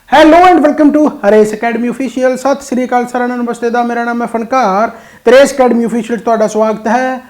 Hello and welcome to हरेस academy official. सत श्री अकाल सारा नमस्ते दा मेरा नाम है फनकार ते हरेस अकेडमी ऑफिशियल तुहाडा स्वागत है।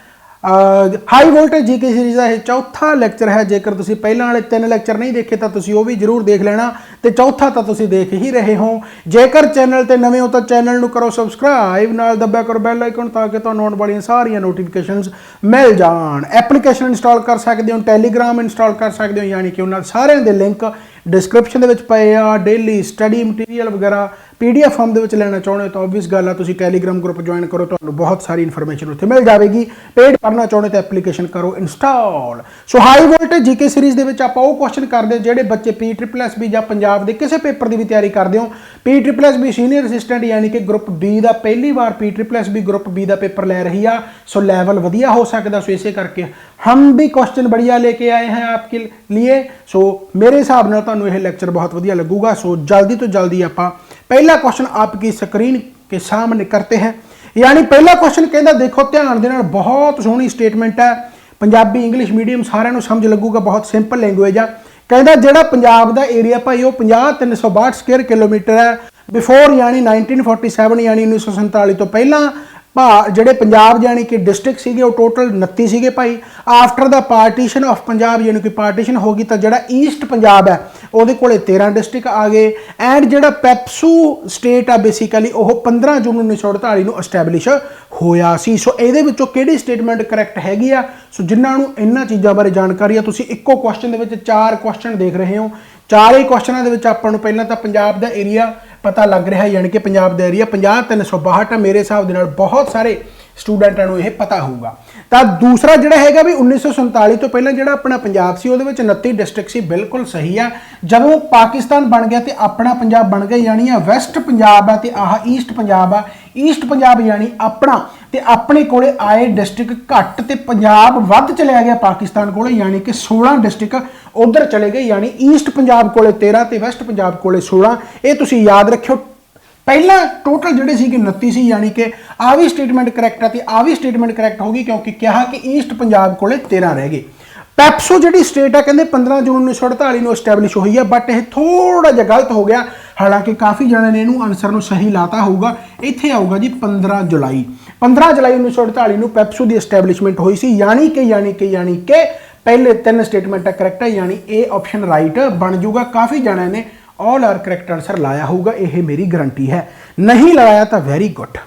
हाई वोल्टेज जीके सीरीज का यह चौथा लैक्चर है। जेकर तुसीं पहलां वाले 3 लैक्चर नहीं देखे तो तुसीं वो भी जरूर देख लेना ते चौथा तो तुसीं देख ही रहे हो। जेकर चैनल ते नवे हो तो चैनल नूं करो सबसक्राइब, नाल दब्बिया करो बैल आइकन ताकि तुहानूं आउण वालियां सारियां नोटिफिकेशनस मिल जाण। एप्लीकेशन इंस्टॉल कर सकते हो, टैलीग्राम इंस्टॉल कर सकते हो, यानी कि उन्हां सारियां दे लिंक डिस्क्रिप्शन दे पे आ। डेली स्टडी मटीरियल वगैरह PDF फॉर्म दे लैना चाहते हो तो ऑबवियस गल है तुसीं टैलीग्राम ग्रुप ज्वाइन करो, तो बहुत सारी इन्फॉर्मेशन उत्थे मिल जाएगी। पेड पढ़ना चाहते तो एप्लीकेशन करो इंस्टॉल। सो हाई वोल्टेज जीके सीरीज के आपां वो क्वेश्चन करते हैं जोड़े बच्चे PSSB या पंजाब के किसी पेपर की भी तैयारी करते हो। PSSB सीनियर असिस्टेंट यानी कि ग्रुप B का पहली बार PSSB ग्रुप B का पेपर लै रही है। सो लैवल वधिया हो सकता, सो इसे करके हम भी क्वेश्चन बढ़िया लेके आए हैं आपके लिए। सो मेरे हिसाब नाल तुहानूं यह लैक्चर बहुत वधिया लगूगा। सो जल्दी तो जल्दी आपां पहला क्वेश्चन आपकी स्क्रीन के सामने करते हैं। यानी पहला क्वेश्चन कहता देखो ध्यान देना, बहुत सोहनी स्टेटमेंट है। पंजाबी इंग्लिश मीडियम सारिਆਂ ਨੂੰ समझ लगूगा, बहुत सिंपल लैंगुएज है। कहता ਜਿਹੜਾ पंजाब का एरिया भाई वो 50,362 स्क्वेयर किलोमीटर है। बिफोर यानी 1947 यानी 1947 तो पहला ਜਿਹੜੇ पंजाब यानी कि डिस्ट्रिक्ट सीगे वो टोटल 29 सीगे भाई। After the partition of Punjab यानी कि पार्टीशन होगी तो ਜਿਹੜਾ ईस्ट पंजाब है ਉਹਦੇ ਕੋਲੇ 13 डिस्ट्रिक्ट आ गए। एंड ਜਿਹੜਾ ਪੈਪਸੂ स्टेट आ बेसिकली वो 15 जून 1948 ਨੂੰ एस्टैबलिश होया सी। सो ਇਹਦੇ ਵਿੱਚੋਂ ਕਿਹੜੀ स्टेटमेंट करैक्ट हैगी आ। सो जिन्हां ਨੂੰ ਇਹਨਾਂ ਚੀਜ਼ਾਂ ਬਾਰੇ ਜਾਣਕਾਰੀ ਆ, ਤੁਸੀਂ ਇੱਕੋ क्वेश्चन ਦੇ ਵਿੱਚ 4 क्वेश्चन देख रहे हो। 4 क्वेश्चनों ਦੇ ਵਿੱਚ ਆਪਾਂ ਨੂੰ ਪਹਿਲਾਂ ਤਾਂ ਪੰਜਾਬ ਦਾ ਏਰੀਆ पता लग रहा है, यानी कि पंजाब का एरिया 50,362 है। मेरे हिसाब के बहुत सारे स्टूडेंटां नूं यह पता होगा। तो दूसरा जिहड़ा हैगा भी 1947 तो पहला जिहड़ा अपना पंजाब सी उहदे विच 29 डिस्ट्रिक्ट सी, बिल्कुल सही है। जदों पाकिस्तान बन गया तो अपना पंजाब बन गया, यानी वैस्ट पंजाब है तो आह ईस्ट पंजाब है। ईस्ट पंजाब यानी अपना ते अपने कोले आए डिस्ट्रिक्ट घट ते पंजाब वध चलिया गया पाकिस्तान कोले, यानी कि 16 डिस्ट्रिक्ट उधर चले गए। यानी ईस्ट पंजाब कोले 13 ते वैस्ट पंजाब कोले 16। ये तुसीं याद रखियो। पहला टोटल जोड़े सी 29 सी, यानी कि आ भी स्टेटमेंट करैक्ट है, आ भी स्टेटमेंट करैक्ट होगी क्योंकि कहा कि ईस्ट पंजाब कोले 13 रह गए। पैप्सू जी स्टेट है कहते 15 जून 1948 में एस्टैबलिश हुई है, बट यह थोड़ा जिहा गलत हो गया। हालांकि काफ़ी जने ने इनू आंसर में सही लाता होगा। इत्थे आऊगा जी 15 जुलाई 1948 में पैप्सू की एस्टैबलिशमेंट हुई सी। यानी कि पहले 3 स्टेटमेंट करैक्ट है, यानी ए ऑप्शन राइट बन जूगा। काफ़ी जने ने ऑल आर करैक्ट आंसर लाया होगा, यह मेरी गारंटी है। नहीं लाया तो वेरी गुड,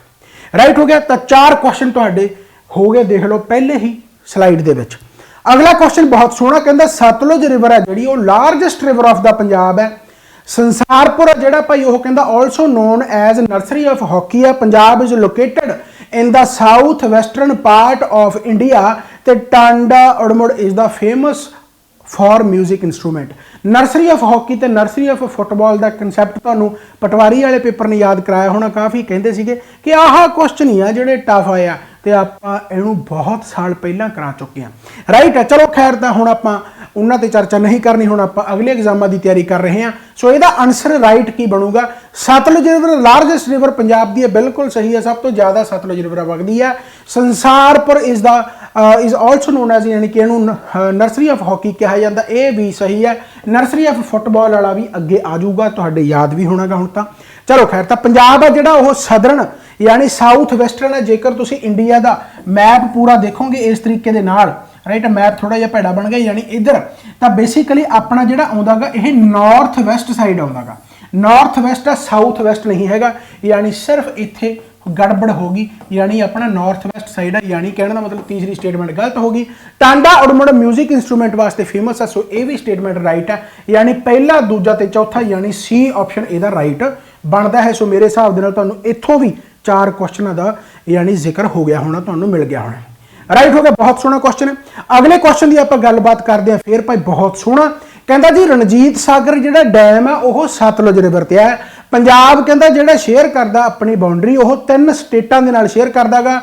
राइट हो गया। तो 4 क्वेश्चन तुहाडे हो गए, देख लो पहले ही स्लाइड दे विच। अगला क्वेश्चन बहुत सोहना कहता सतलुज रिवर है जी वो largest river of the Punjab है। संसारपुर है जोड़ा भाई वो कहता also known as nursery of hockey है। Punjab is located in the south western part of India ते टांडा उड़मुड़ is the famous for music instrument. Nursery of hockey ते नर्सरी ऑफ फुटबॉल का कंसैप्ट तुहानूं पटवारी वाले पेपर ने याद कराया होना। काफ़ी कहते सीगे कि आह क्वेश्चन ही है जोड़े टफ आए आ ते आपां इहनूं बहुत साल पहलां करा चुके हैं, राइट है। चलो खैर तो हुण आपां उन्हां ते चर्चा नहीं करनी, हुण आपां अगले एग्जामां की तैयारी कर रहे हैं। सो इहदा आंसर राइट की बनूगा। Sutlej river largest river Punjab की है, बिल्कुल सही है। सब तो ज़्यादा सतलुज रिवर वगदी है। Sansarpur is also known as, यानी कि इहनूं नर्सरी ऑफ हॉकी कहा जाता, ये भी सही है। नर्सरी ऑफ फुटबॉल वाला भी अगे आ जाऊगा, तुहाडे याद भी होना हुण तां। चलो खैर, तो पंजाब है जिहड़ा वो सदਰਨ यानी साउथ वैसटर्न है। जेकर तुसीं इंडिया का मैप पूरा देखोगे इस तरीके दे नाल, राइट, मैप थोड़ा जिहा भैड़ा बन गया, यानी इधर तो बेसिकली अपना जिहड़ा आउंदा गा यह नॉर्थ वैसट साइड आउंदा गा। नॉर्थ वैसट है, साउथ वैसट नहीं हैगा, यानी सिर्फ इत्थे गड़बड़ होगी, यानी अपना नॉर्थ वैसट साइड है। यानी कहने का मतलब तीसरी स्टेटमेंट गलत होगी। टांडा उड़मुड़ म्यूजिक इंस्ट्रूमेंट वास्ते फेमस है, सो ये भी स्टेटमेंट राइट है। यानी पहला दूजा ते चौथा यानी सी ऑप्शन इहदा राइट बनता है। सो मेरे हिसाब दे नाल तुहानूं इत्थों भी 4 क्वेश्चनों का यानी जिक्र हो गया होना, तुहानूं मिल गया होना, राइट हो गया। बहुत सोहना क्वेश्चन है। अगले क्वेश्चन की आप गलबात करते हैं फिर भाई। बहुत सोहना कहता जी रणजीत सागर जिहड़ा डैम है वह सतलुज रिवर ते है। पंजाब कहता जिहड़ा शेयर करता अपनी बाउंड्री वो 3 स्टेटां दे नाल शेयर करदा गा।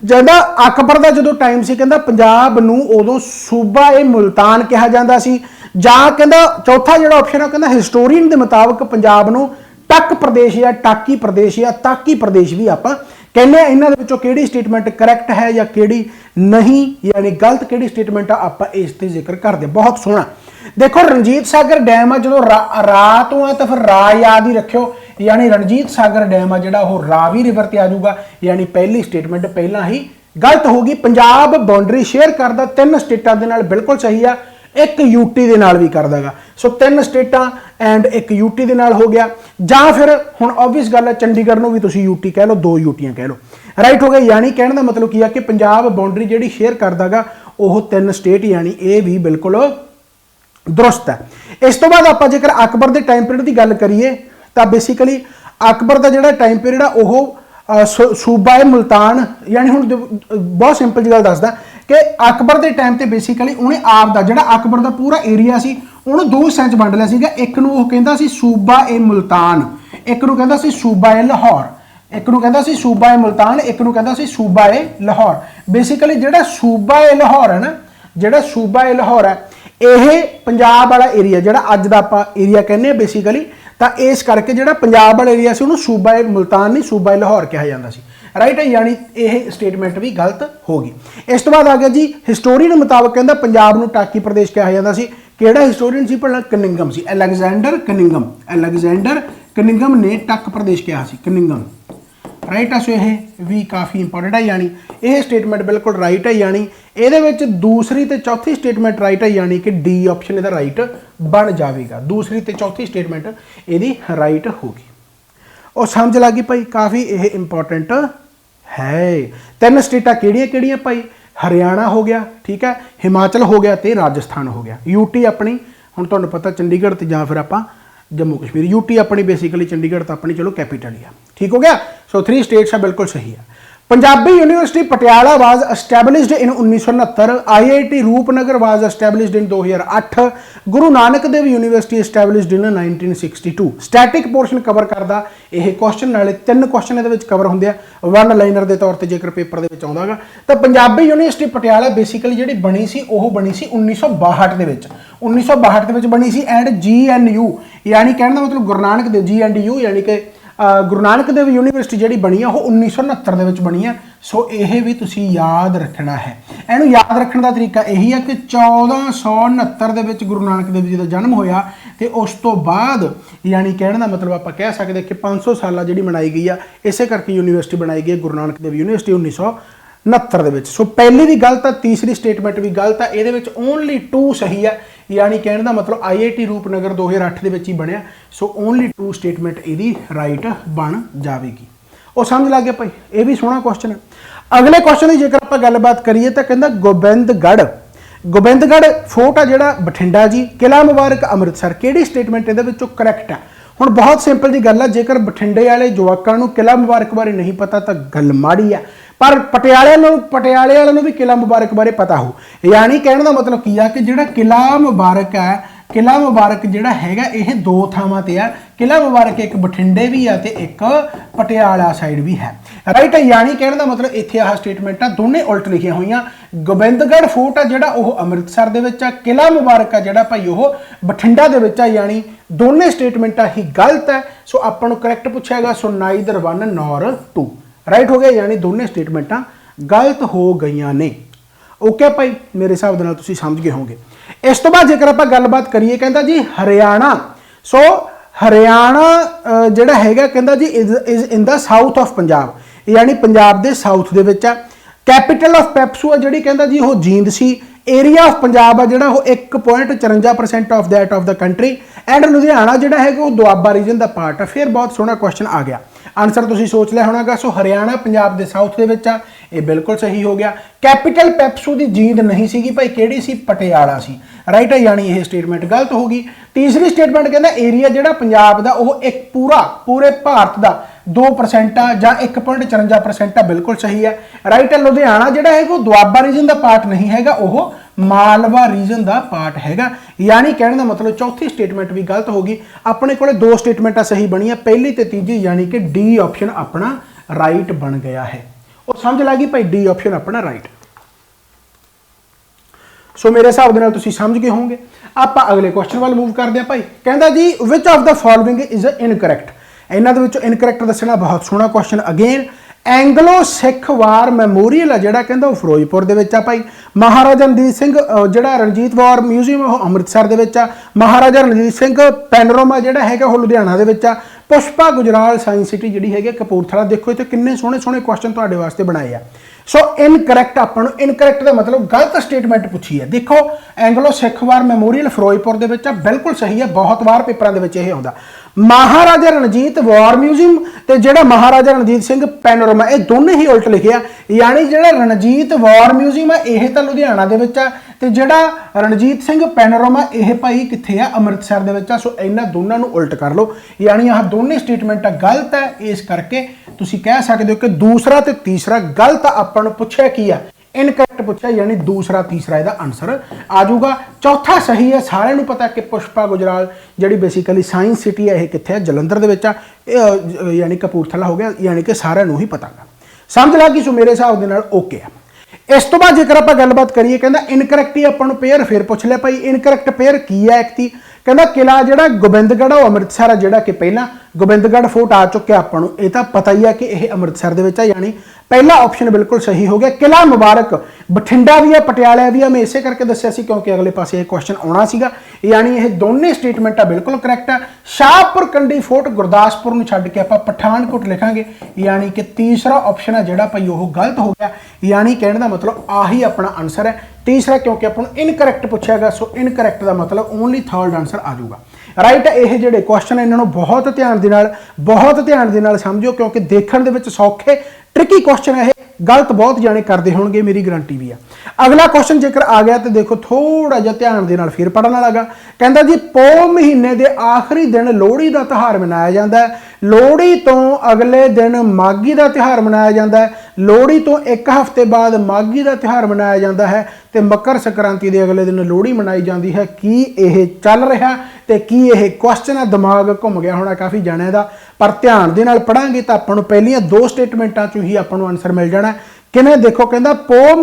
जिहड़ा अकबर का जो टाइम से कहता पंजाब नूं उदों सूबा ए मुल्तान कहा जाता सी, जां कहता चौथा जिहड़ा ऑप्शन है कहता हिस्टोरीयन के मुताबिक पंजाब नूं टक प्रदेश या टाकी प्रदेश या ताकी प्रदेश भी आप कहने। इन्हां दे विचों किहड़ी स्टेटमेंट करैक्ट है या किहड़ी नहीं, यानी गलत किहड़ी स्टेटमेंट आप इस ते जिक्र करते। बहुत सोहना देखो रणजीत सागर डैम आ जो रा तो आ तो फिर रा याद ही रखियो, यानी रणजीत सागर डैम आ जिहड़ा वो रावी रिवर ते आ जाऊगा, यानी पहली स्टेटमेंट पहला ही गलत होगी। पंजाब बाउंड्री शेयर करदा 3 स्टेटां दे नाल, बिल्कुल सही आ, एक यूटी दे नाल भी करदा गा। सो 3 स्टेटां एंड एक यूटी दे नाल हो गया, जां फिर हुण ऑब्वियस गल है चंडीगढ़ नूं भी तुसीं यूटी कह लो, 2 यूटियां कह लो, राइट हो गया। यानी कहने का मतलब की है कि पंजाब बाउंड्री जिहड़ी शेयर करदा गा वो 3 स्टेट, यानी ये भी बिल्कुल दुरुस्त है। इस तो बाद आप जेकर अकबर के टाइम पीरियड की गल करिए तो बेसिकली अकबर का जो टाइम पीरियड है वह सूबा है मुल्तान, यानी हुण बहुत सिंपल जी गल दसदा कि अकबर के टाइम से बेसिकली उन्हें आप जो अकबर का पूरा एरिया सी उन्होंने 2 हिस्सों च वंड लिया सीगा। एक नूं वो कहंदा सी सूबा ए मुल्तान, एक नूं कहंदा सी सूबा ए लाहौर, एक नूं कहंदा सी सूबा ए मुल्तान, एक नूं कहंदा सी सूबा ए लाहौर। बेसिकली जो सूबा ए लाहौर है ना, जो सूबा ए लाहौर है यह पंजाब वाला एरिया जो अज का आप एरिया कहने बेसिकली, तो इस करके जो पंजाब वाला एरिया से उन्होंने सूबा ए मुल्तान नहीं सूबा ए लाहौर कहा जाता सी, राइट है। यानी यह स्टेटमेंट भी गलत होगी। इस तो बाद आ गया जी हिस्टोरीयन मुताबिक कहता पंजाब नूं टाकी प्रदेश कहा जाता सी, किहड़ा हिस्टोरीयन सी भला कनिंगम सी, अलैगजैंडर कनिंगम, अलैगजैंडर कनिंगम ने टक प्रदेश कहा सी, कनिंगम, राइट है। सो यह भी काफ़ी इंपॉर्टेंट है, यानी यह स्टेटमेंट बिल्कुल राइट है, यानी ये दूसरी ते चौथी स्टेटमेंट राइट है, यानी कि डी ऑप्शन इसका राइट बन जाएगा। दूसरी ते चौथी स्टेटमेंट यदि राइट होगी। और समझ लगी भाई, काफ़ी यह इंपॉर्टेंट है। 3 स्टेटां किहड़ियां भाई, हरियाणा हो गया, ठीक है, हिमाचल हो गया तो राजस्थान हो गया। यूटी अपनी हुण तुहानूं पता चंडीगढ़ ते जां फिर आपां जम्मू कश्मीर, यूटी अपनी बेसिकली चंडीगढ़ तो अपनी चलो कैपीटल ही है, ठीक हो गया। सो 3 स्टेट्स है, बिल्कुल सही है। Punjabi university Patiala was established in 1969, IIT Rupnagar was established in 2008, Guru Nanak Dev university established in 1962। Static portion cover करदा यह क्वेश्चन, नाले 3 क्वेश्चन ये कवर होंगे आ, 1 लाइनर के तौर पर जेकर पेपर के आउंदा गा। तो पंजाबी यूनिवर्सिटी पटियाला बेसिकली जी बनी सी वो बनी सी 1962 के 1962 के बनी सी, एंड GNU यानी कहने का मतलब गुरु नानक देव, GNDU यानी कि गुरु नानक देव यूनिवर्सिटी जी बनी है वो 1969 के बनी है। सो यह भी तुसी याद रखना है। इनू याद रखने का तरीका यही है कि 1469 के गुरु नानक देव जी का जन्म होया, तो उस तो बाद यानी कहने का मतलब आप कह सकते कि 500 साल जी मनाई गई है, इस करके यूनिवर्सिटी बनाई गई गुरु नानक देव यूनिवर्सिटी 1969 सो पहली भी गलत है, तीसरी स्टेटमेंट भी गलत है, ये ओनली 2 सही है, यानी कहने का मतलब IIT रूपनगर 2008 के ही बनया। सो ओनली 2 स्टेटमेंट यदि राइट बन जाएगी। और समझ लग गया भाई, ये भी सोहना क्वेश्चन है। अगले क्वेश्चन की जेकर आप गलबात करिए तो कहता गोबिंदगढ़, गोबिंदगढ़ फोर्ट है जोड़ा बठिंडा जी, किला मुबारक अमृतसर, किहड़ी स्टेटमेंट ये करैक्ट है। हुण बहुत सिंपल जी गल है, जेकर बठिंडे वाले जवाकां नूं किला मुबारक बारे नहीं पता तो गल माड़ी है, पर पटियाले वालों भी किला मुबारक बारे पता हो। यानी कहने का मतलब की है कि जिहड़ा किला मुबारक है, किला मुबारक जिहड़ा हैगा यह 2 थावां ते है। किला मुबारक एक बठिंडे भी है तो एक पटियाला साइड भी है, राइट है। यानी कहने का मतलब इत्थे आह स्टेटमेंट दोनों उल्ट लिखिया हुई। गोबिंदगढ़ फोर्ट है जिहड़ा ओह अमृतसर दे विच है, किला मुबारक है जिहड़ा भाई ओह बठिंडा दे विच है, यानी दोनों स्टेटमेंटां ही गलत है। सो आपां नूं करैक्ट पुछेगा, सो नाइदर 1 नॉर 2, राइट हो गया, यानी दोनों स्टेटमेंटां गलत हो गई ने। ओके भाई, मेरे हिसाब नाल तुसीं समझ गए होंगे। इस तो बाद जेकर आपां गलबात करिए, कहता जी हरियाणा, सो हरियाणा जिहड़ा हैगा कहता जी is in the south of Punjab, यानी पंजाब के साउथ दे विच है। कैपीटल ऑफ पैप्सू है जिहड़ी कहता जी वो जींद सी। एरिया ऑफ पंजाब है जिहड़ा वो 1.54% of that of the country, and Ludhiana जिहड़ा है वो दुआबा रीजन का पार्ट है। फिर बहुत सोहना क्वेश्चन आ गया, आंसर तुसीं सोच लिया होना। सो हरियाणा पंजाब के साउथ दे विच आ, ये बिल्कुल सही हो गया। कैपीटल पैप्सू की जींद नहीं सी भाई, किहड़ी सी, पटियाला सी, राइट है, यानी यह स्टेटमेंट गलत होगी। तीसरी स्टेटमेंट कहता एरिया जिहड़ा पंजाब का वो एक पूरे भारत का 2% आ जां 1.54% है, बिल्कुल सही है, राइट है। लुधियाना जिहड़ा है वो दुआबा रीजन का पार्ट नहीं हैगा, वो मालवा रीजन का पार्ट हैगा। यानी कहने का मतलब चौथी स्टेटमेंट भी गलत होगी। अपने को 2 स्टेटमेंटां सही बनिया, पहली ते तीजी, यानी कि डी ऑप्शन अपना राइट बन गया है। और समझ लगी भाई, डी ऑप्शन अपना राइट। सो मेरे हिसाब नाल तुसीं समझ गए होंगे। आप अगले क्वेश्चन वाल मूव करते हैं भाई। कहता जी which of the following is incorrect, इन्हां दे विचों इनकरैक्ट दसना। बहुत सोहना question again, Anglo Sikh war memorial ਆ ਜਿਹੜਾ ਕਹਿੰਦਾ ਉਹ ਫਿਰੋਜ਼ਪੁਰ ਦੇ ਵਿੱਚ ਆ ਭਾਈ। ਮਹਾਰਾਜਾ ਰਣਜੀਤ ਸਿੰਘ ਜਿਹੜਾ ਰਣਜੀਤ ਵਾਰ ਮਿਊਜ਼ੀਅਮ ਉਹ ਅੰਮ੍ਰਿਤਸਰ ਦੇ ਵਿੱਚ ਆ। ਮਹਾਰਾਜਾ ਰਣਜੀਤ ਸਿੰਘ ਪੈਨੋਰਾਮਾ ਜਿਹੜਾ ਹੈਗਾ ਉਹ ਲੁਧਿਆਣਾ ਦੇ ਵਿੱਚ ਆ। ਪੁਸ਼ਪਾ ਗੁਜਰਾਲ ਸਾਇੰਸ ਸਿਟੀ ਜਿਹੜੀ ਹੈਗੀ ਕਪੂਰਥਲਾ। ਦੇਖੋ ਇੱਥੇ ਕਿੰਨੇ ਸੋਹਣੇ ਸੋਹਣੇ ਕੁਐਸਚਨ ਤੁਹਾਡੇ ਵਾਸਤੇ ਬਣਾਏ ਆ। ਸੋ ਇਨਕਰੈਕਟ ਆਪਾਂ ਨੂੰ ਇਨਕਰੈਕਟ ਦਾ ਮਤਲਬ ਗਲਤ ਸਟੇਟਮੈਂਟ ਪੁੱਛੀ ਹੈ। ਦੇਖੋ Anglo Sikh war memorial Firozpur ਦੇ ਵਿੱਚ ਆ, ਬਿਲਕੁਲ ਸਹੀ ਹੈ। ਬਹੁਤ ਵਾਰ ਪੇਪਰਾਂ ਦੇ ਵਿੱਚ ਇਹ ਆਉਂਦਾ। ਮਹਾਰਾਜਾ ਰਣਜੀਤ ਵਾਰ ਮਿਊਜ਼ੀਅਮ ਤੇ ਜਿਹੜਾ ਮਹਾਰਾਜਾ ਰਣਜੀਤ ਸਿੰਘ ਪੈਨੋਰਾਮਾ ਇਹ ਦੋਨੇ ਹੀ ਉਲਟ ਲਿਖਿਆ, ਯਾਨੀ ਜਿਹੜਾ ਰਣਜੀਤ ਵਾਰ ਮਿਊਜ਼ੀਅਮ ਆ ਇਹ ਤਾਂ ਲੁਧਿਆਣਾ ਦੇ ਵਿੱਚ ਆ ਤੇ ਜਿਹੜਾ ਰਣਜੀਤ ਸਿੰਘ ਪੈਨੋਰਾਮਾ ਇਹ ਭਾਈ ਕਿੱਥੇ ਆ, ਅੰਮ੍ਰਿਤਸਰ ਦੇ ਵਿੱਚ ਆ। ਸੋ ਇਹਨਾਂ ਦੋਨਾਂ ਨੂੰ ਉਲਟ ਕਰ ਲਓ, ਯਾਨੀ ਆਹ ਦੋਨੇ ਸਟੇਟਮੈਂਟ ਗਲਤ ਹੈ। ਇਸ ਕਰਕੇ ਤੁਸੀਂ ਕਹਿ ਸਕਦੇ ਹੋ ਕਿ ਦੂਸਰਾ ਤੇ ਤੀਸਰਾ ਗਲਤ ਆਪਾਂ ਨੂੰ ਪੁੱਛਿਆ ਕੀ ਆ, ਇਨਕਰੈਕਟ ਪੁੱਛਿਆ, ਯਾਨੀ ਦੂਸਰਾ ਤੀਸਰਾ ਇਹਦਾ ਆਨਸਰ ਆ ਜਾਊਗਾ। ਚੌਥਾ ਸਹੀ ਹੈ। ਸਾਰਿਆਂ ਨੂੰ ਪਤਾ ਕਿ ਪੁਸ਼ਪਾ ਗੁਜਰਾਲ ਜਿਹੜੀ ਬੇਸਿਕਲੀ ਸਾਇੰਸ ਸਿਟੀ ਹੈ ਇਹ ਕਿੱਥੇ ਹੈ, ਜਲੰਧਰ ਦੇ ਵਿੱਚ ਆ, ਯਾਨੀ ਕਪੂਰਥਲਾ ਹੋ ਗਿਆ, ਯਾਨੀ ਕਿ ਸਾਰਿਆਂ ਨੂੰ ਹੀ ਪਤਾ ਗਾ। ਸਮਝ ਲੱਗ ਗਈ? ਸੋ ਮੇਰੇ ਹਿਸਾਬ ਦੇ ਨਾਲ ਓਕੇ ਆ। ਇਸ ਤੋਂ ਬਾਅਦ ਜੇਕਰ ਆਪਾਂ ਗੱਲਬਾਤ ਕਰੀਏ, ਕਹਿੰਦਾ ਇਨਕਰੈਕਟ ਹੀ ਆਪਾਂ ਨੂੰ ਪੇਅਰ ਫਿਰ ਪੁੱਛ ਲਿਆ ਭਾਈ। ਇਨਕਰੈਕਟ ਪੇਅਰ ਕੀ ਹੈ? ਇੱਕ ਤੀ ਕਹਿੰਦਾ ਕਿਲਾ ਜਿਹੜਾ ਗੋਬਿੰਦਗੜ੍ਹ ਉਹ ਅੰਮ੍ਰਿਤਸਰ ਆ, ਜਿਹੜਾ ਕਿ ਪਹਿਲਾਂ ਗੋਬਿੰਦਗੜ੍ਹ ਫੋਰਟ ਆ ਚੁੱਕਿਆ ਆਪਾਂ ਨੂੰ, ਇਹ ਤਾਂ ਪਤਾ ਹੀ ਆ ਕਿ ਇਹ ਅੰਮ੍ਰਿਤਸਰ ਦੇ ਵਿੱਚ ਆ, ਯਾਨੀ ਪਹਿਲਾ ਆਪਸ਼ਨ ਬਿਲਕੁਲ ਸਹੀ ਹੋ ਗਿਆ। ਕਿਲਾ ਮੁਬਾਰਕ ਬਠਿੰਡਾ ਵੀ ਹੈ, ਪਟਿਆਲਾ ਵੀ ਹੈ। ਮੈਂ ਇਸੇ ਕਰਕੇ ਦੱਸਿਆ ਸੀ ਕਿਉਂਕਿ ਅਗਲੇ ਪਾਸੇ ਇਹ ਕੁਐਸਚਨ ਆਉਣਾ ਸੀਗਾ, ਯਾਨੀ ਇਹ ਦੋਨੇ ਸਟੇਟਮੈਂਟਾਂ ਬਿਲਕੁਲ ਕਰੈਕਟ ਆ। ਸ਼ਾਹਪੁਰ ਕੰਡੀ ਫੋਰਟ ਗੁਰਦਾਸਪੁਰ ਨੂੰ ਛੱਡ ਕੇ ਆਪਾਂ ਪਠਾਨਕੋਟ ਲਿਖਾਂਗੇ, ਯਾਨੀ ਕਿ ਤੀਸਰਾ ਆਪਸ਼ਨ ਹੈ ਜਿਹੜਾ ਭਾਈ ਉਹ ਗਲਤ ਹੋ ਗਿਆ। ਯਾਨੀ ਕਹਿਣ ਦਾ ਮਤਲਬ ਆਹੀ ਆਪਣਾ ਆਨਸਰ ਹੈ ਤੀਸਰਾ, ਕਿਉਂਕਿ ਆਪਾਂ ਨੂੰ ਇਨਕਰੈਕਟ ਪੁੱਛਿਆ ਗਿਆ। ਸੋ ਇਨਕਰੈਕਟ ਦਾ ਮਤਲਬ ਓਨਲੀ ਥਰਡ ਆਨਸਰ ਆ ਜਾਊਗਾ। ਰਾਈਟ। ਇਹ ਜਿਹੜੇ ਕੁਐਸਚਨ ਇਹਨਾਂ ਨੂੰ ਬਹੁਤ ਧਿਆਨ ਦੇ ਨਾਲ ਸਮਝਿਓ, ਕਿਉਂਕਿ ਦੇਖਣ ਦੇ ਵਿੱਚ ਸੌਖੇ ਟ੍ਰਿਕੀ ਕੁਐਸਚਨ ਹੈ। ਗਲਤ ਬਹੁਤ ਜਾਣੇ ਕਰਦੇ ਹੋਣਗੇ, ਮੇਰੀ ਗਾਰੰਟੀ ਵੀ ਆ। ਅਗਲਾ ਕੁਐਸਚਨ ਜੇਕਰ ਆ ਗਿਆ ਤੇ ਦੇਖੋ ਥੋੜਾ ਜਿਹਾ ਧਿਆਨ ਦੇ ਨਾਲ ਫਿਰ ਪੜਨ ਵਾਲਾ ਗਾ। ਕਹਿੰਦਾ ਜੀ ਪੋਹ ਮਹੀਨੇ ਦੇ ਆਖਰੀ ਦਿਨ ਲੋਹੜੀ ਦਾ ਤਿਉਹਾਰ ਮਨਾਇਆ ਜਾਂਦਾ ਹੈ। ਲੋਹੜੀ ਤੋਂ ਅਗਲੇ ਦਿਨ ਮਾਘੀ ਦਾ ਤਿਉਹਾਰ ਮਨਾਇਆ ਜਾਂਦਾ ਹੈ। ਲੋਹੜੀ ਤੋਂ ਇੱਕ ਹਫ਼ਤੇ ਬਾਅਦ ਮਾਘੀ ਦਾ ਤਿਉਹਾਰ ਮਨਾਇਆ ਜਾਂਦਾ ਹੈ ਤੇ ਮਕਰ ਸੰਕ੍ਰਾਂਤੀ ਦੇ ਅਗਲੇ ਦਿਨ ਲੋਹੜੀ ਮਨਾਈ ਜਾਂਦੀ ਹੈ। ਕੀ ਇਹ ਚੱਲ ਰਿਹਾ ਤੇ ਕੀ ਇਹ ਕੁਐਸਚਨ ਆ? ਦਿਮਾਗ ਘੁੰਮ ਗਿਆ ਹੋਣਾ ਕਾਫੀ ਜਾਣਿਆਂ ਦਾ, ਪਰ ਧਿਆਨ ਦੇ ਨਾਲ ਪੜਾਂਗੇ ਤਾਂ ਆਪਾਂ ਨੂੰ ਪਹਿਲੀਆਂ ਦੋ ਸਟੇਟਮੈਂਟਾਂ ਚੋਂ ਹੀ ਆਪਾਂ ਨੂੰ ਆਨਸਰ ਮਿਲ ਜਾਣਾ। ਕਿਵੇਂ? ਦੇਖੋ ਕਹਿੰਦਾ ਪੋਹ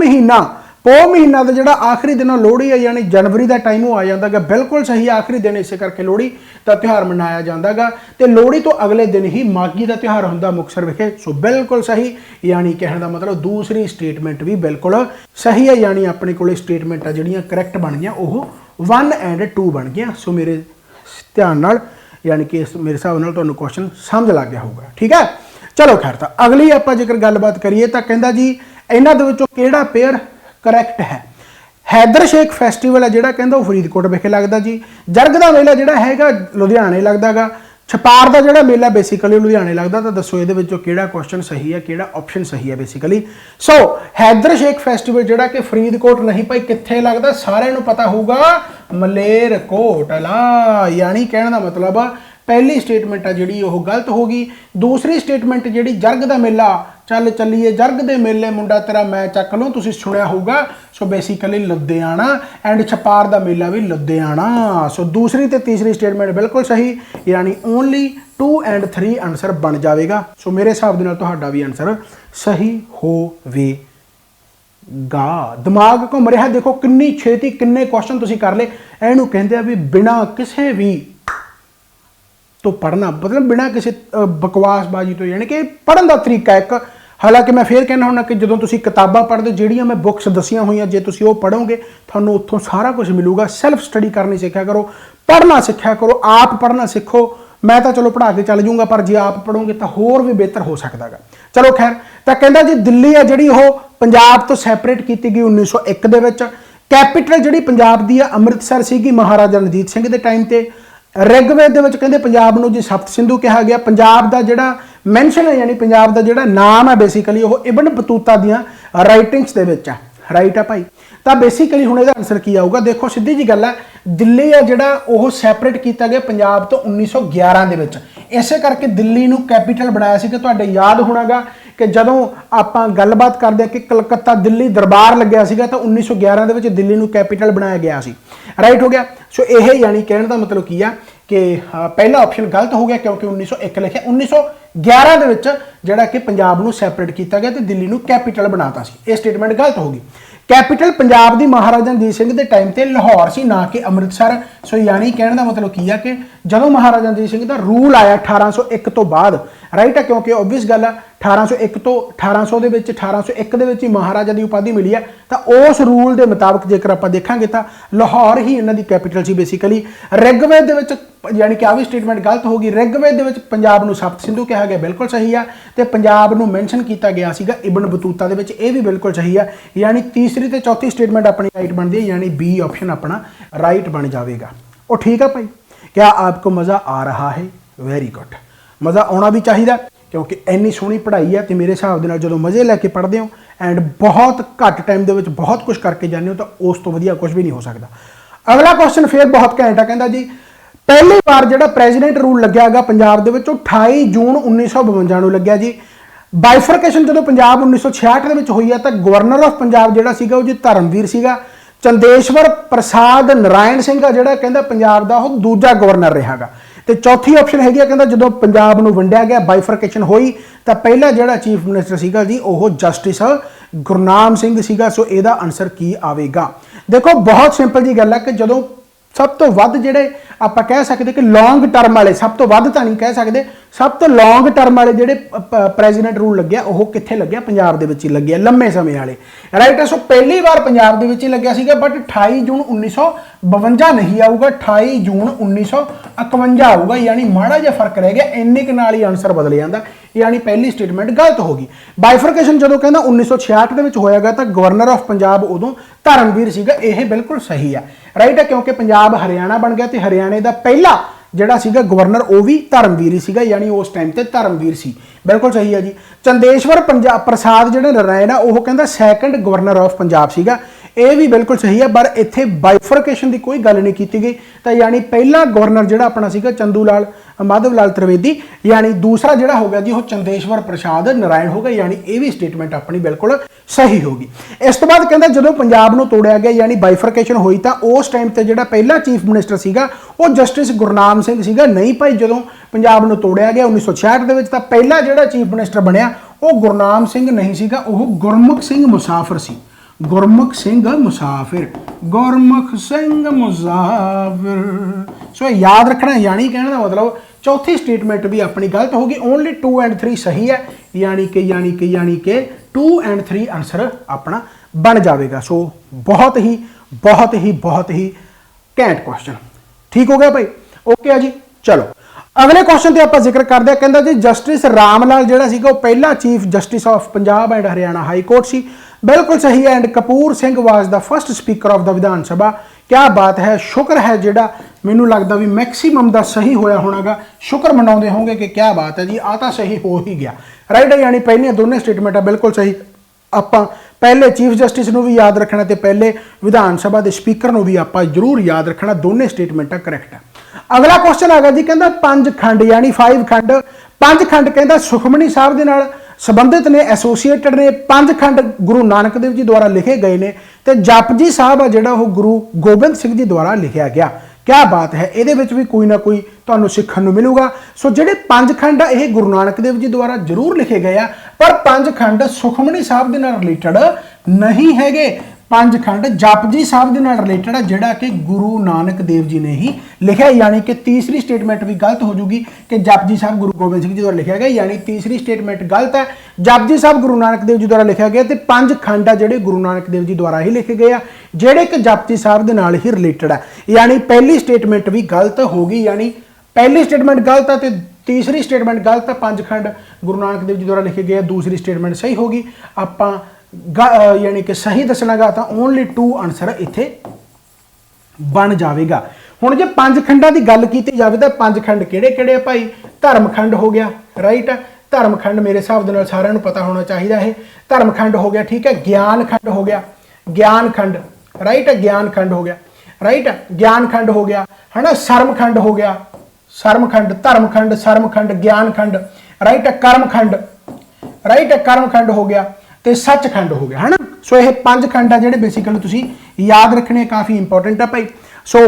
ਮਹੀਨਾ ਦਾ ਜਿਹੜਾ ਆਖਰੀ ਦਿਨ ਲੋਹੜੀ ਹੈ, ਯਾਨੀ ਜਨਵਰੀ ਦਾ ਟਾਈਮ ਉਹ ਆ ਜਾਂਦਾ ਗਾ। ਬਿਲਕੁਲ ਸਹੀ, ਆਖਰੀ ਦਿਨ ਇਸੇ ਕਰਕੇ ਲੋਹੜੀ ਦਾ ਤਿਉਹਾਰ ਮਨਾਇਆ ਜਾਂਦਾ ਗਾ ਤੇ ਲੋਹੜੀ ਤੋਂ ਅਗਲੇ ਦਿਨ ਹੀ ਮਾਘੀ ਦਾ ਤਿਉਹਾਰ ਹੁੰਦਾ ਮੁਕਤਸਰ ਵਿਖੇ। ਸੋ ਬਿਲਕੁਲ ਸਹੀ, ਯਾਨੀ ਕਹਿਣ ਦਾ ਮਤਲਬ ਦੂਸਰੀ ਸਟੇਟਮੈਂਟ ਵੀ ਬਿਲਕੁਲ ਸਹੀ ਹੈ, ਯਾਨੀ ਆਪਣੇ ਕੋਲੇ ਸਟੇਟਮੈਂਟਾਂ ਜਿਹੜੀਆਂ ਕਰੈਕਟ ਬਣ ਗਈਆਂ ਉਹ 1 ਐਂਡ 2 ਬਣ ਗਈਆਂ। ਸੋ ਮੇਰੇ ਧਿਆਨ ਨਾਲ, ਯਾਨੀ ਕਿ ਮੇਰੇ ਹਿਸਾਬ ਨਾਲ ਤੁਹਾਨੂੰ ਕੁਐਸਚਨ ਸਮਝ ਲੱਗ ਗਿਆ ਹੋਊਗਾ। ਠੀਕ ਹੈ, ਚਲੋ ਖੈਰ। ਤਾਂ ਅਗਲੀ ਆਪਾਂ ਜੇਕਰ ਗੱਲਬਾਤ ਕਰੀਏ ਤਾਂ ਕਹਿੰਦਾ ਜੀ ਇਹਨਾਂ ਦੇ ਵਿੱਚੋਂ ਕਿਹੜਾ ਪੇਅਰ ਕਰੈਕਟ ਹੈ? ਹੈਦਰ ਸ਼ੇਖ ਫੈਸਟੀਵਲ ਹੈ ਜਿਹੜਾ ਕਹਿੰਦਾ ਉਹ ਫਰੀਦਕੋਟ ਵਿਖੇ ਲੱਗਦਾ ਜੀ। ਜਰਗ ਦਾ ਮੇਲਾ ਜਿਹੜਾ ਹੈਗਾ ਲੁਧਿਆਣੇ ਲੱਗਦਾ ਗਾ। ਛਪਾਰ ਦਾ ਜਿਹੜਾ ਮੇਲਾ ਬੇਸਿਕਲੀ ਲੁਧਿਆਣੇ ਲੱਗਦਾ। ਤਾਂ ਦੱਸੋ ਇਹਦੇ ਵਿੱਚੋਂ ਕਿਹੜਾ ਕੁਐਸਚਨ ਸਹੀ ਹੈ, ਕਿਹੜਾ ਆਪਸ਼ਨ ਸਹੀ ਹੈ ਬੇਸਿਕਲੀ। ਸੋ ਹੈਦਰ ਸ਼ੇਖ ਫੈਸਟੀਵਲ ਜਿਹੜਾ ਕਿ ਫਰੀਦਕੋਟ ਨਹੀਂ ਭਾਈ ਕਿੱਥੇ ਲੱਗਦਾ, ਸਾਰਿਆਂ ਨੂੰ ਪਤਾ ਹੋਊਗਾ, ਮਲੇਰਕੋਟਲਾ। ਯਾਨੀ ਕਹਿਣ ਦਾ ਮਤਲਬ ਪਹਿਲੀ ਸਟੇਟਮੈਂਟ ਆ ਜਿਹੜੀ ਉਹ ਗਲਤ ਹੋ ਗਈ। ਦੂਸਰੀ ਸਟੇਟਮੈਂਟ ਜਿਹੜੀ ਜਰਗ ਦਾ ਮੇਲਾ, ਚੱਲ ਚੱਲੀਏ ਜਰਗ ਦੇ ਮੇਲੇ ਮੁੰਡਾ ਤੇਰਾ ਮੈਂ ਚੱਕ ਲੂੰ, ਤੁਸੀਂ ਸੁਣਿਆ ਹੋਊਗਾ। So basically Ludhiana, and Chhapar ਦਾ ਮੇਲਾ ਵੀ ਲੁਧਿਆਣਾ। ਸੋ ਦੂਸਰੀ ਤੇ ਤੀਸਰੀ ਸਟੇਟਮੈਂਟ ਬਿਲਕੁਲ ਸਹੀ, ਯਾਨੀ ਓਨਲੀ 2 ਐਂਡ 3 ਆਨਸਰ ਬਣ ਜਾਵੇਗਾ। ਸੋ ਮੇਰੇ ਹਿਸਾਬ ਦੇ ਨਾਲ ਤੁਹਾਡਾ ਵੀ ਆਨਸਰ ਸਹੀ ਹੋਵੇਗਾ। ਦਿਮਾਗ ਘੁੰਮ ਰਿਹਾ। ਦੇਖੋ ਕਿੰਨੀ ਛੇਤੀ ਕਿੰਨੇ ਕੁਐਸਚਨ ਤੁਸੀਂ ਕਰ ਲਏ। ਇਹਨੂੰ ਕਹਿੰਦੇ ਆ ਵੀ ਬਿਨਾਂ ਕਿਸੇ ਵੀ ਤੋਂ ਪੜ੍ਹਨਾ, ਮਤਲਬ ਬਿਨਾਂ ਕਿਸੇ ਬਕਵਾਸਬਾਜ਼ੀ ਤੋਂ, ਯਾਨੀ ਕਿ ਪੜ੍ਹਨ ਦਾ ਤਰੀਕਾ ਇੱਕ। ਹਾਲਾਂਕਿ ਮੈਂ ਫੇਰ ਕਹਿਣਾ ਹੁੰਦਾ ਕਿ ਜਦੋਂ ਤੁਸੀਂ ਕਿਤਾਬਾਂ ਪੜ੍ਹਦੇ, ਜਿਹੜੀਆਂ ਮੈਂ ਬੁੱਕਸ ਦੱਸੀਆਂ ਹੋਈਆਂ, ਜੇ ਤੁਸੀਂ ਉਹ ਪੜ੍ਹੋਗੇ ਤੁਹਾਨੂੰ ਉੱਥੋਂ ਸਾਰਾ ਕੁਝ ਮਿਲੂਗਾ। ਸੈਲਫ ਸਟੱਡੀ ਕਰਨੀ ਸਿੱਖਿਆ ਕਰੋ, ਪੜ੍ਹਨਾ ਸਿੱਖਿਆ ਕਰੋ, ਆਪ ਪੜ੍ਹਨਾ ਸਿੱਖੋ। ਮੈਂ ਤਾਂ ਚਲੋ ਪੜ੍ਹਾ ਕੇ ਚੱਲ ਜੂੰਗਾ, ਪਰ ਜੇ ਆਪ ਪੜ੍ਹੋਗੇ ਤਾਂ ਹੋਰ ਵੀ ਬਿਹਤਰ ਹੋ ਸਕਦਾ ਗਾ। ਚਲੋ ਖੈਰ। ਤਾਂ ਕਹਿੰਦਾ ਜੀ ਦਿੱਲੀ ਹੈ ਜਿਹੜੀ ਉਹ ਪੰਜਾਬ ਤੋਂ ਸੈਪਰੇਟ ਕੀਤੀ ਗਈ 1901 ਦੇ ਵਿੱਚ। ਕੈਪੀਟਲ ਜਿਹੜੀ ਪੰਜਾਬ ਦੀ ਆ ਅੰਮ੍ਰਿਤਸਰ ਸੀਗੀ ਮਹਾਰਾਜਾ ਰਣਜੀਤ ਸਿੰਘ ਦੇ ਟਾਈਮ ਤੇ। ਰਿਗਵੇਦ ਦੇ ਵਿੱਚ ਕਹਿੰਦੇ ਪੰਜਾਬ ਨੂੰ ਜੀ ਸਪਤ ਸਿੰਧੂ ਕਿਹਾ ਗਿਆ। ਪੰਜਾਬ ਦਾ ਜਿਹੜਾ ਮੈਂਸ਼ਨ ਹੈ, ਯਾਨੀ ਪੰਜਾਬ ਦਾ ਜਿਹੜਾ ਨਾਮ ਹੈ ਬੇਸਿਕਲੀ ਉਹ ਇਬਨ ਬਤੂਤਾ ਦੀਆਂ ਰਾਈਟਿੰਗਸ ਦੇ ਵਿੱਚ ਆ। ਰਾਈਟ ਆ ਭਾਈ। ਤਾਂ ਬੇਸਿਕਲੀ ਹੁਣ ਇਹਦਾ ਆਨਸਰ ਕੀ ਆਊਗਾ? ਦੇਖੋ ਸਿੱਧੀ ਜੀ ਗੱਲ ਹੈ, ਦਿੱਲੀ ਆ ਜਿਹੜਾ ਉਹ ਸੈਪਰੇਟ ਕੀਤਾ ਗਿਆ ਪੰਜਾਬ ਤੋਂ 1911 ਦੇ ਵਿੱਚ। ਇਸੇ ਕਰਕੇ ਦਿੱਲੀ ਨੂੰ ਕੈਪੀਟਲ ਬਣਾਇਆ ਸੀ। ਕਿ ਤੁਹਾਡੇ ਯਾਦ ਹੋਣਾਗਾ ਕਿ ਜਦੋਂ ਆਪਾਂ ਗੱਲਬਾਤ ਕਰਦੇ ਹਾਂ ਕਿ ਕਲਕੱਤਾ ਦਿੱਲੀ ਦਰਬਾਰ ਲੱਗਿਆ ਸੀਗਾ, ਤਾਂ 1911 ਦੇ ਵਿੱਚ ਦਿੱਲੀ ਨੂੰ ਕੈਪੀਟਲ ਬਣਾਇਆ ਗਿਆ ਸੀ। ਰਾਈਟ ਹੋ ਗਿਆ। ਸੋ ਇਹ ਯਾਨੀ ਕਹਿਣ ਦਾ ਮਤਲਬ ਕੀ ਆ ਕਿ ਪਹਿਲਾ ਆਪਸ਼ਨ ਗਲਤ ਹੋ ਗਿਆ, ਕਿਉਂਕਿ 1901 ਲਿਖਿਆ। 11 ਦੇ ਵਿੱਚ ਜਿਹੜਾ ਕਿ ਪੰਜਾਬ ਨੂੰ ਸੈਪਰੇਟ ਕੀਤਾ ਗਿਆ ਤੇ ਦਿੱਲੀ ਨੂੰ ਕੈਪੀਟਲ ਬਣਾਤਾ ਸੀ। ਇਹ ਸਟੇਟਮੈਂਟ ਗਲਤ ਹੋ ਗਈ। कैपिटल पंजाब की महाराजा रंजीत सिंह के टाइम से लाहौर सी ना कि अमृतसर। सो यानी कहने का मतलब की है कि जो महाराजा रंजीत सिंह का रूल आया 1801 तो बाद, राइट है, क्योंकि ओबवियस गल है 1801 तो 1800 के 1801 ही महाराजा की उपाधि मिली है। तो उस रूल के मुताबिक जेकर आप देखेंगे तो लाहौर ही इन्हों की कैपिटल सी बेसिकली। रिगवेद यानी कि आ भी स्टेटमेंट गलत होगी। रिगवेद पंजाब को सप्त सिंधु कहा गया, बिल्कुल सही है। तो पंजाब को मैंशन किया गया सीगा इबन बतूता ये भी बिल्कुल सही है। यानी तीसरी तो चौथी स्टेटमेंट अपनी राइट बनती है, यानी बी ऑप्शन अपना राइट बन जाएगा। और ठीक है भाई, क्या आपको मज़ा आ रहा है? वेरी गुड, मज़ा आना भी चाहिए क्योंकि इन्नी सोहनी पढ़ाई है। तो मेरे हिसाब के जो मज़े लैके पढ़ते हो एंड बहुत घट टाइम के बहुत कुछ करके जाते हो तो उस तो वधिया कुछ भी नहीं हो सकता। अगला क्वेश्चन फिर बहुत घैंट है, कहता जी पहली बार जो प्रेजिडेंट रूल लग्या है पंजाब के 28 जून 1952 को लग्या जी। बाइफरकेशन जो पंजाब 1966 के हुई है तो गवर्नर ऑफ पंजाब जो जी धर्मवीर सीगा। चंदेश्वर प्रसाद नारायण सिंह जो कहता पंजाब का वो दूजा गवर्नर रहा गा। तो चौथी ऑप्शन हैगी कहता जो पंजाब को वंडिया गया बाइफरकेशन हुई तो पहला जो चीफ मिनिस्टर सीगा जी वो जस्टिस गुरनाम सिंह सीगा। सो ਇਹਦਾ आंसर की आवेगा? देखो बहुत सिंपल जी गल है कि जो सब तो वध ਜਿਹੜੇ ਆਪਾਂ कह सकते कि लॉन्ग टर्म वाले, सब तो वध तो नहीं कह सकते, सब तो लॉन्ग टर्म वाले ਜਿਹੜੇ प्रेजिडेंट रूल लग्या वो कित्थे लग्या? पंजाब दे विच ही लग्या, लंबे समय वाले, राइट है। सो पहली बार पंजाब दे विच ही लग्या सीगा, बट 28 जून 1952 नहीं आऊगा, 28 जून 1951 आऊगा। यानी माड़ा जिहा फर्क रह गया, इन्ने के नाल ही आंसर बदल जाता। यानी पहली स्टेटमेंट गलत होगी। बाइफरकेशन जो कहना 1966 के विच होया गया तो गवर्नर ऑफ पंजाब उदों धर्मवीर सीगा, यह बिल्कुल सही है, राइट है, क्योंकि पंजाब हरियाणा बन गया तो हरियाणे का पहला जिहड़ा सीगा गवर्नर वो भी धर्मवीर ही सीगा, यानी उस टाइम ते धर्मवीर सी, बिल्कुल सही है जी। चंदेश्वर प्रसाद जिहड़ा नारायण है वो कहता सैकंड गवर्नर ऑफ पंजाब सीगा, ये भी बिल्कुल सही है। पर इत्थे बाइफरकेशन की कोई गल नहीं की गई। तो यानी पहला गवर्नर जिहड़ा अपना सीगा चंदू लाल माधव लाल त्रिवेदी, यानी दूसरा जिहड़ा हो गया जी वो चंदेश्वर प्रसाद नारायण हो गया। यानी ये भी स्टेटमेंट अपनी बिल्कुल सही होगी। इस तो बाद कहता जो पंजाब को तोड़िया गया यानी बाइफरकेशन हुई तो उस टाइम पर जिहड़ा पहला चीफ मिनिस्टर सीगा वो जस्टिस गुरनाम सिंह सीगा। नहीं भाई, जो पंजाब को तोड़िया गया 1966 के पहला जिहड़ा चीफ मिनिस्टर बनया वो गुरनाम सिंह नहीं सीगा, वो गुरमुख सिंह मुसाफिर सी। गुरमुख सिंह मुसाफिर, गुरमुख सिंह मुसाफिर। सो याद रखना, यानी कहने का मतलब चौथी स्टेटमेंट भी अपनी गलत होगी। ओनली 2 और 3 सही है, यानी कि 2 और 3 आंसर अपना बन जाएगा। सो बहुत ही घैंट क्वेश्चन, ठीक हो गया भाई, ओके है जी। चलो अगले क्वेश्चन से आप जिक्र करते हैं, कहता जी जस्टिस राम लाल जिहड़ा सीगा पहला chief justice of Punjab and Haryana high court सी, बिल्कुल सही है। And Kapur Singh was the first speaker of the Vidhan Sabha. क्या बात है, शुक्र है जिहड़ा मैनू लगता भी मैक्सीमम का सही होया होनागा, शुक्र मनाते होंगे कि क्या बात है जी, आता सही हो ही गया, राइट है। यानी पहलियां दोनों स्टेटमेंट बिल्कुल सही। आप पहले चीफ जस्टिस को भी याद रखना तो पहले विधान सभा के स्पीकर को भी आप जरूर याद रखना, दोनों स्टेटमेंट करेक्ट है। अगला क्वेश्चन आ गया जी, कहता 5 खंड यानी 5 खंड, 5 खंड कहता सुखमनी साहब के नाल संबंधित ने, एसोसीएटेड ने। 5 खंड गुरु नानक देव जी द्वारा लिखे गए ने तो जपजी साहब जिहड़ा वो गुरु गोबिंद सिंह जी द्वारा लिखा गया। क्या बात है, ये भी कोई ना कोई तुहानूं सीखण नूं मिलूगा। सो जिहड़े 5 खंड ये गुरु नानक देव जी द्वारा जरूर लिखे गए, पर 5 खंड सुखमनी साहब के नाल रिलेटेड नहीं हैगे। 5 खंड जपजी साहब के नाल रिलेटेड है जिहड़ा कि गुरु नानक देव जी ने ही लिखा। यानी कि तीसरी स्टेटमेंट भी गलत हो जूगी कि जपजी साहब गुरु गोबिंद सिंह जी द्वारा लिखा गया, यानी तीसरी स्टेटमेंट गलत है। जपजी साहब गुरु नानक देव जी द्वारा लिखा गया तो 5 खंड है जिहड़े गुरु नानक देव जी द्वारा ही लिखे गए हैं, जिहड़े कि जपजी साहब के नाल ही रिलेटेड है। यानी पहली स्टेटमेंट भी गलत होगी, यानी पहली स्टेटमेंट गलत है तो तीसरी स्टेटमेंट गलत है। 5 खंड गुरु नानक देव जी द्वारा लिखे गए, दूसरी स्टेटमेंट सही होगी। आपां यानी कि सही दसणागा तो ओनली 2 आंसर इत्थे बन जाएगा। हुण जे 5 खंडां की गल की जाए तो 5 खंड किहड़े-किहड़े भाई? धर्मखंड हो गया, राइट है, धर्मखंड मेरे हिसाब के सारिਆਂ नूं पता होना चाहिए है। धर्मखंड हो गया, ठीक है। ज्ञान खंड हो गया, ज्ञान खंड, राइट है, ज्ञान खंड हो गया, राइट है, ज्ञान खंड हो गया, है ना। सर्म खंड हो गया, सर्म खंड, धर्म खंड, सर्म खंड, ज्ञान खंड, राइट है, कर्म खंड, राइट है, कर्म खंड हो गया तो सचखंड हो गया, है ना। सो ये 5 खंड है जिहड़े बेसिकली तुसीं याद रखने, काफ़ी इंपॉर्टेंट है भाई। सो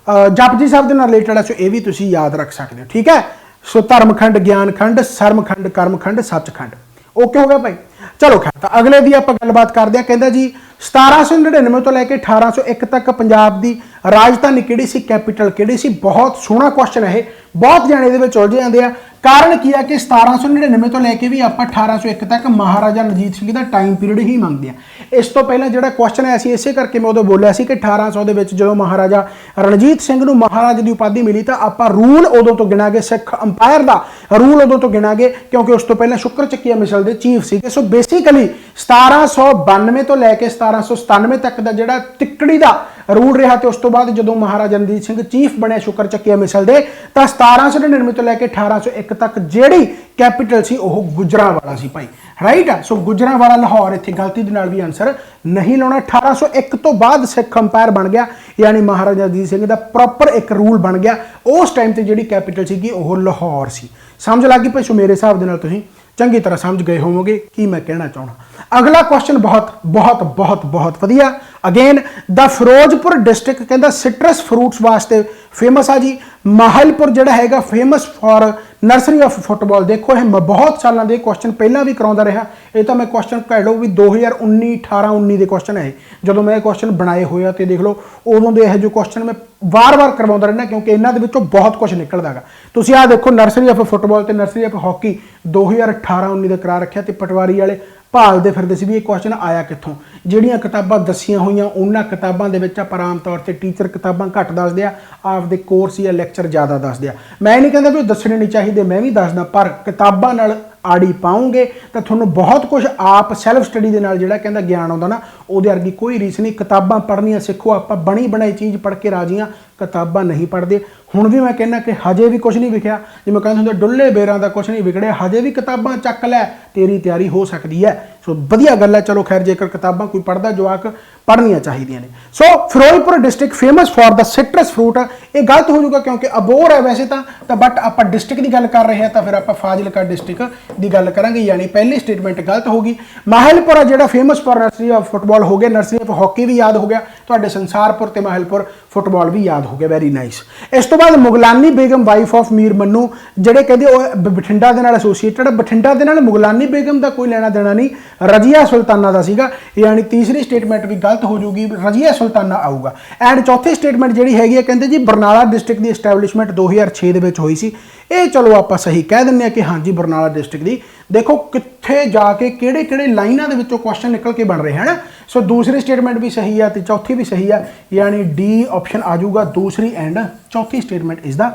जपजी साहब के नाल रिलेटेड है, सो ये भी तुसीं याद रख सकते हो, ठीक है। सो धर्मखंड, ज्ञानखंड, सरमखंड, कर्मखंड, सचखंड। ओके हो गया भाई। चलो खैर, तो अगले दी आप गलबात करते हैं। कहता जी 1799 तो लैके 1801 तक पंजाब की राजधानी किहड़ी सी, कैपीटल किहड़ी सी। बहुत सोहना क्वेश्चन है, बहुत जाने इहदे विच उलझ जांदे आ। कारण की है कि 1799 तो लैके भी आप 1801 तक महाराजा रणजीत सिंह का टाइम पीरियड ही मंगते हैं। इस तो पहला जो क्वेश्चन है, इसे करके मैं उदों बोलिया सी कि 1800 जो महाराजा रणजीत सिंह नूं महाराजा की उपाधि मिली तो आप रूल उदों तो गिणांगे, सिख अंपायर का रूल उदों तो गिणांगे, क्योंकि उस तो पहले शुक्र चक्कीया मिसल के चीफ से। सो बेसिकली 1792 तो लैके 1797 तक का जो तिकड़ी का रूल रहा, तो उस तो बाद जो महाराजा रणजीत सिंह चीफ बने शुक्र चक्कीया मिसल दे, तो 1799 तो लैके 1801 तक जिहड़ी कैपीटल सी वह गुजरांवाला सी भाई। राइट है। सो गुजरांवाला लाहौर इत्थे गलती दे नाल भी आंसर नहीं लाना। 1801 तो बाद सिख अंपायर बन गया, यानी महाराजा रणजीत सिंह का प्रॉपर एक रूल बन गया। उस टाइम ते जिहड़ी कैपीटल सी वह लाहौर सी। समझ लग गई भाई। सो मेरे हिसाब दे नाल तुसीं चंगी तरह समझ गए होवोगे कि मैं कहना चाहना। अगला क्वेश्चन बहुत बहुत बहुत बहुत वधिया। अगेन द फिरोजपुर डिस्ट्रिक्ट कहता सिट्रस फ्रूट्स वास्ते फेमस आ जी। माहलपुर जोड़ा है famous for nursery of football. देखो यह बहुत सालों के क्वेश्चन पहला भी करवाता रहा। ये तो मैं क्वेश्चन कह लो भी 2019 18-19 के क्वेश्चन है जो मैं क्वेश्चन बनाए हुए। तो देख लो उदों के यह जो क्वेश्चन मैं वार वार करवाता रहना, क्योंकि इन्होंने बहुत कुछ निकलता है। तुम आ देखो नर्सरी ऑफ फुटबॉल तो नर्सरी ऑफ हॉकी 2018-19 का करा रखा। तो पटवारी वाले भालते फिरते सी भी ये क्वेश्चन आया कितों। जिहड़ियां किताबां दसियां होईयां उन्हां किताबां दे विच आपां आम तौर पर टीचर किताबां घट दसदे आ, आपदे कोर्स या लैक्चर ज़्यादा दसदे आ। मैं नहीं कहता भी दसने नहीं चाहिए, मैं भी दसदा, पर किताबां नाल आड़ी पाओगे तो थोड़ा बहुत कुछ आप सैल्फ स्टडी के नाल जिहड़ा कहंदा ज्ञान आउंदा ना, उहदे वर्गी कोई रीस नहीं। किताबां पढ़नियां सिखो, आप बनी बनाई चीज़ पढ़ के राजी हाँ, किताबां नहीं पढ़ते। हुण भी मैं कहना कि हजे भी कुछ नहीं विखिया, जिवें कहंदे हुंदे डुल्ले बेरां दा कुछ नहीं विगड़िया, हजे भी किताबां चक लै, तेरी तैयारी हो सकती है। सो वधिया गल है। चलो खैर, जेकर किताबां कोई पढ़दा जवाक पढ़नियां चाहिए ने। So Firozpur district famous for the citrus fruit, ये गलत हो जाऊगा क्योंकि अबोर है वैसे तो, बट आप डिस्ट्रिक्ट की गल कर रहे हैं तो फिर आप फाजिलका डिस्ट्रिक्ट की गल करांगे, यानी पहली स्टेटमेंट गलत होगी। माहलपुर जो famous for nursery of football हो गया, नर्सरी ऑफ हॉकी भी याद हो गया, तो संसारपुर तो माहलपुर फुटबॉल भी याद हो गया। Very nice. इस तो बाद मुगलानी बेगम वाइफ ऑफ मीर मन्नू ਜਿਹੜੇ ਕਹਿੰਦੇ ਉਹ ਬਠਿੰਡਾ ਦੇ ਨਾਲ ਐਸੋਸੀਏਟਡ। ਬਠਿੰਡਾ ਦੇ ਨਾਲ ਮੁਗਲਾਨੀ ਬੇਗਮ ਦਾ ਕੋਈ ਲੈਣਾ ਦੇਣਾ नहीं, रजिया सुल्ताना का सीगा, यानी तीसरी स्टेटमेंट भी गलत हो जाऊगी, रजिया सुल्ताना आऊगा। एंड चौथी स्टेटमेंट जी हैगी कहते जी बरनाला डिस्ट्रिक्ट की इस्टैबलिशमेंट 2006 के हुई सी। ये चलो आप सही कह दें कि हाँ जी बरनाला डिस्ट्रिक्ट की। देखो कित्थे जाके किहड़े किहड़े लाइनां दे विचों क्वेश्चन निकल के बन रहे हैं ना। सो दूसरी स्टेटमेंट भी सही है तो चौथी भी सही है, यानी डी ऑप्शन आ जाऊगा, दूसरी एंड चौथी statement is the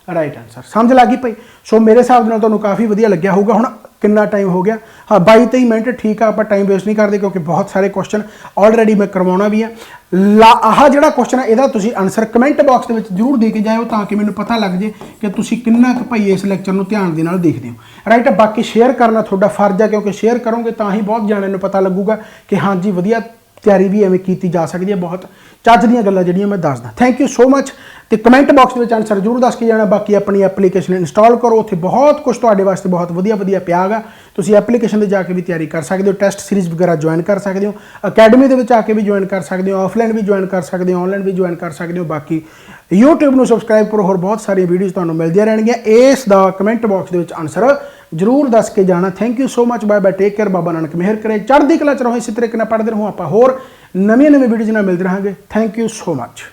right answer. समझ लग गई भाई। सो मेरे हिसाब नाल तुहानूं काफ़ी वधिया लग्या होगा। हुण कितना टाइम हो गया? हाँ 22-23 मिनट, ठीक है, आप टाइम वेस्ट नहीं करते क्योंकि बहुत सारे क्वेश्चन ऑलरेडी मैं करवाना भी है। आह जिहड़ा क्वेश्चन है इहदा तुसीं आंसर कमेंट बॉक्स के जरूर दे के जाओ ताकि मैनूं पता लग जाए कि तुसीं किन्ना कुछ भाई इस लैक्चर नूं ध्यान दे नाल देखदे हो। राइट, बाकी शेयर करना तुहाडा फर्ज है क्योंकि शेयर करोगे तो ही बहुत जाने नूं पता लगूगा कि हाँ जी वधिया तैयारी भी एवं की जा सकती है। बहुत ਚੱਜ ਦੀਆਂ ਗੱਲਾਂ ਜਿਹੜੀਆਂ मैं दसदा। Thank you so much. तो कमेंट बॉक्स में आंसर जरूर दस के जाना। बाकी अपनी एप्लीकेशन इंस्टॉल करो, उत्थे बहुत कुछ तुहाडे वास्ते बहुत वधिया वधिया पिया गा। तुसीं एप्लीकेशन ते जाके भी तैयारी कर सकते हो, टेस्ट सीरीज़ वगैरह ज्वाइन कर सकते हो, अकैडमी दे विच आके भी ज्वाइन कर सकते हो, ऑफलाइन भी ज्वाइन कर सकते हो, ऑनलाइन भी ज्वाइन कर सकते हो। बाकी यूट्यूब नूं सबसक्राइब करो, होर बहुत सारी वीडियोज़ तुहानूं मिलदियां रहणगीਆਂ। इस दा कमेंट बॉक्स दे विच आंसर जरूर दस के जाना। Thank you so much. Bye bye, take care. Baba Nanak मेहर करे, चढ़दी कला च रहो, इसी तरीके नाल पढ़दे रहो। आपां होर नवीं वीडियोज़ नाल मिलदे रहांगे। Thank you so much.